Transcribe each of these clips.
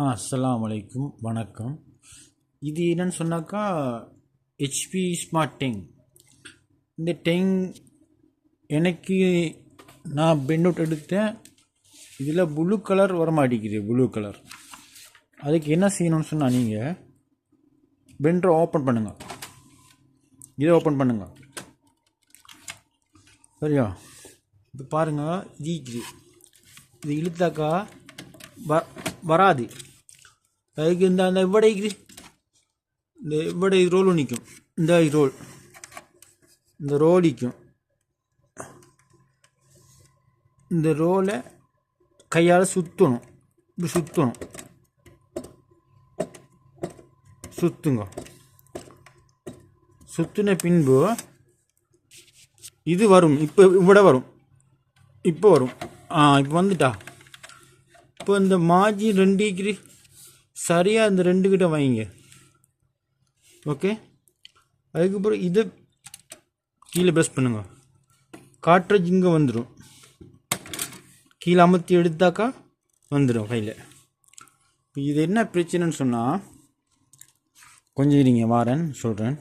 அஸ்ஸலாமு அலைக்கும், வணக்கம். இது என்னன்னு சொன்னாக்கா ஹெச்பி ஸ்மார்ட் டெங். இந்த டெங் எனக்கு நான் பிரிண்ட் அவுட் எடுத்தேன். இதில் ப்ளூ கலர் வர மாட்டேங்குது. ப்ளூ கலர் அதுக்கு என்ன செய்யணும்னு சொன்னால், நீங்கள் பிரிண்டரை ஓப்பன் பண்ணுங்கள். இதை ஓப்பன் பண்ணுங்கள். சரியா? இப்போ பாருங்கள், இது இழுத்தாக்கா வராது. அதுக்கு இந்த இவ்வளோ ரோல் நிற்கும். இந்த ரோல் நிற்கும். இந்த ரோலை கையால் சுற்றணும். இப்படி சுற்றுங்க. சுற்றின பின்பு இது வரும். இப்போ வரும். இப்போ வந்துட்டா. இப்போ இந்த மாஜி 2 சரியாக இந்த 2 கிட்ட வைங்க. ஓகே. அதுக்கப்புறம் இதை கீழே ப்ரெஸ் பண்ணுங்க. காட்ரேஜ் இங்கே வந்துடும். கீழே அமர்த்தி எடுத்தாக்கா வந்துடும் கையில். இப்போ இது என்ன பிரச்சனைன்னு சொன்னால், கொஞ்சம் இருங்க, வாரேன் சொல்கிறேன்.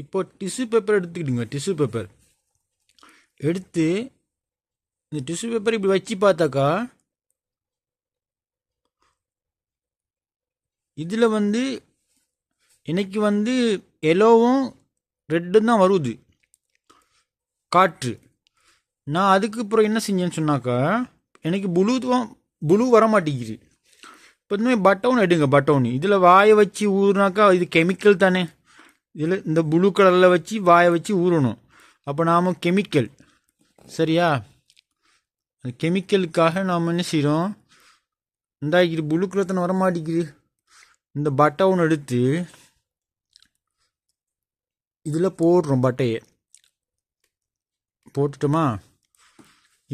இப்போ டிஷ்யூ பேப்பர் எடுத்துக்கிடுங்க. டிஷ்யூ பேப்பர் எடுத்து இந்த டிஷ்யூ பேப்பர் இப்படி வச்சு பார்த்தாக்கா இதில் எனக்கு எல்லோவும் ரெட்டும் தான் வருது காற்று. நான் அதுக்கப்புறம் என்ன செஞ்சேன்னு சொன்னாக்கா, எனக்கு புளு வர மாட்டேங்குது. இப்போ பட்டவுன் எடுங்க. பட்டவுன் இதில் வாயை வச்சு ஊறினாக்கா இது கெமிக்கல் தானே. இதில் இந்த ப்ளூ கலரில் வச்சு வாயை வச்சு ஊறணும். அப்போ நாம் கெமிக்கல், சரியா? அந்த கெமிக்கலுக்காக நாம் என்ன செய்கிறோம், இது ப்ளூ கலர் தானே வரமாட்டேங்குது. இந்த பட்டவுன் எடுத்து இதில் போடுறோம். பட்டையை போட்டுட்டோமா?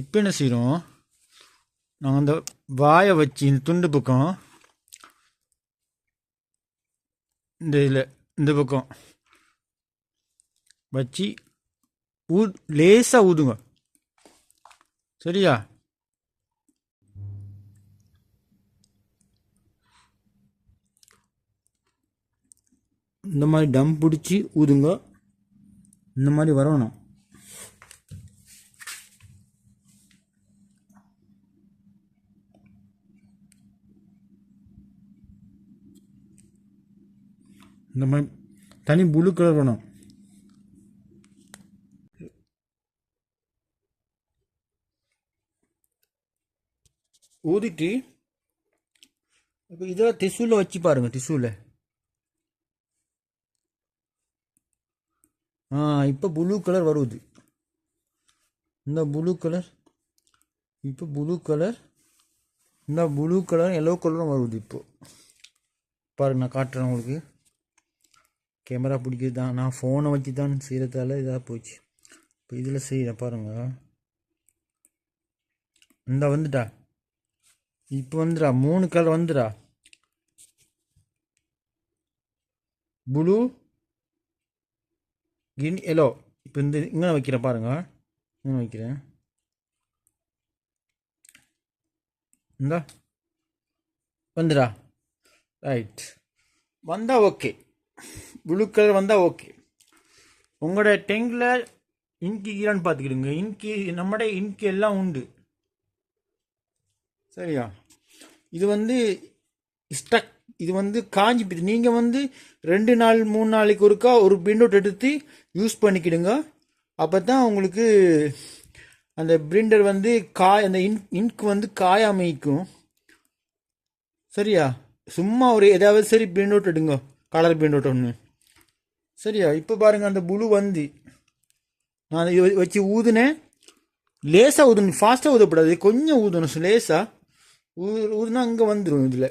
இப்போ என்ன செய்கிறோம், நாங்கள் அந்த வாயை வச்சு இந்த துண்டு பக்கம் இந்த பக்கம் வச்சு லேசாக ஊதுங்க. சரியா? இந்த மாதிரி டம் பிடிச்சி ஊதுங்க. இந்த மாதிரி வரணும். இந்த மாதிரி தனி ப்ளூ கலர் வேணும். ஊதிட்டு இப்போ இதில் டிஷ்யூவில் வச்சு பாருங்கள். டிஷ்யூவில் இப்போ ப்ளூ கலர் வருது. இந்த ப்ளூ கலர், இப்போ ப்ளூ கலர், இந்த ப்ளூ கலர் எல்லோ கலரும் வருது. இப்போது பாருங்கள், நான் காட்டுறேன் உங்களுக்கு. கேமரா பிடிக்கிறது தான், நான் ஃபோனை வச்சு தான் செய்கிறதால இதாக போச்சு. இப்போ இதில் செய்கிறேன் பாருங்கள். இந்த வந்துட்டா. இப்போ வந்துடா 3 கலர் வந்துடா. Blue, green, yellow. இப்போ இந்த இங்கே வைக்கிறேன் பாருங்க. இங்கே வைக்கிறேன். இந்த வந்துடா. ரைட், வந்தால் ஓகே. ப்ளூ கலர் வந்தால் ஓகே. உங்களோட டெங்கில் இன்கி ஈரான்னு பார்த்துக்கிடுங்க. நம்மட இன்கி எல்லாம் உண்டு. சரியா? இது ஸ்டக், இது காஞ்சி போயிடுது. நீங்கள் 2 நாள் 3 நாளைக்கு ஒருக்கா ஒரு பிரிண்ட் அவுட் எடுத்து யூஸ் பண்ணிக்கிடுங்க. அப்போ தான் உங்களுக்கு அந்த பிரிண்டர் அந்த இங்க் காயாமைக்கும். சரியா? சும்மா ஒரு ஏதாவது சரி பிரிண்ட் அவுட் எடுங்க, கலர் பிரிண்ட் அவுட் ஒன்று. சரியா? இப்போ பாருங்கள், அந்த ப்ளூ நான் வச்சு ஊதுனேன். லேசாக ஊதணும், ஃபாஸ்ட்டாக ஊதப்படாது. கொஞ்சம் ஊதணும், லேசாக ஊதுனா அங்கே வந்துடும் இதில்.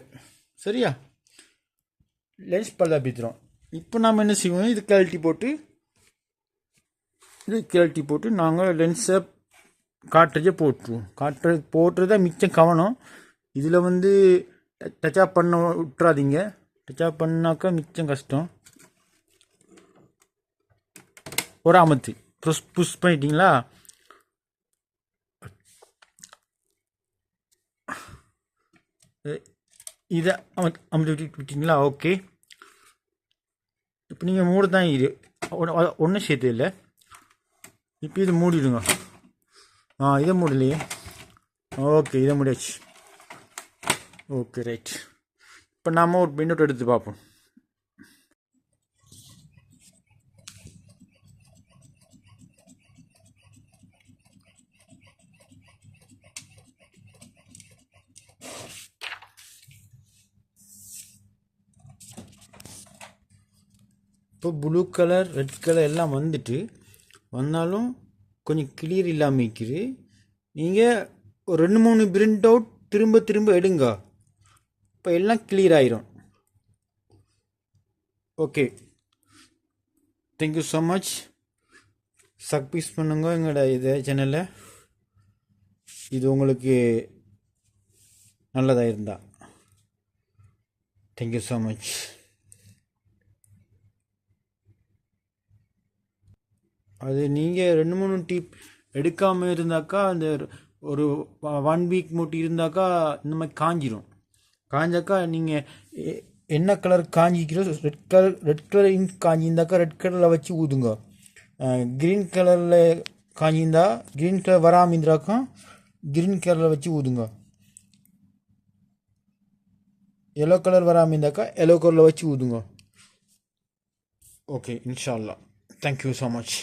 சரியா? லென்ஸ் பல்லா பித்துரும். இப்போ நாம் என்ன செய்வோம், இது கழட்டி போட்டு நாங்கள் லென்ஸை காட்ரேஜை போட்டுருவோம். காட்ரேஜ் போட்டுறதா மிச்சம் கவனம். இதில் டச்அப் பண்ண விட்டுறாதீங்க. டச்அப் பண்ணாக்கா மிச்சம் கஷ்டம். ஒரு அமர்த்தி புஷ் பண்ணிட்டீங்களா? இதை அமுத்தி விட்டீங்களா? ஓகே. இப்போ நீங்கள் மூட தான் ஒன்றும் சேர்த்து இல்லை. இப்போ இதை மூடிடுங்க. இதை மூடலையே. ஓகே, இதை முடியாச்சு. Okay, right. இப்போ நாம் ஒரு பின்னோட்டு எடுத்து பார்ப்போம். இப்போ ப்ளூ கலர், ரெட் கலர் எல்லாம் வந்தாலும் கொஞ்சம் கிளியர் இல்லாமல் இருக்குது. நீங்கள் ஒரு 2-3 பிரிண்ட் அவுட் திரும்ப எடுங்க. இப்போ எல்லாம் கிளியர் ஆயிரும். Okay, thank you so much. Subscribe பண்ணுங்க எங்களோட இதை சேனலில். இது உங்களுக்கு நல்லதாக இருந்தா தேங்க்யூ ஸோ மச். அது நீங்கள் 2-3 டிப் எடுக்காமல் இருந்தாக்கா, அந்த ஒரு 1 வீக் மூட்டி இருந்தாக்கா இந்த மாதிரி காஞ்சாக்கா நீங்கள் என்ன கலர் காஞ்சிக்கிறோ, ரெட் கலர் இங்க் காஞ்சிருந்தாக்கா ரெட் கலரில் வச்சு ஊதுங்க. க்ரீன் கலரில் காஞ்சிருந்தா, க்ரீன் கலர் வராமல் இருந்தாக்கா க்ரீன் கலரில் வச்சு ஊதுங்க. எல்லோ கலர் வராமல் இருந்தாக்கா எல்லோ கலரில் வச்சு ஊதுங்க. ஓகே, இன்ஷா அல்லாஹ். Thank you so much.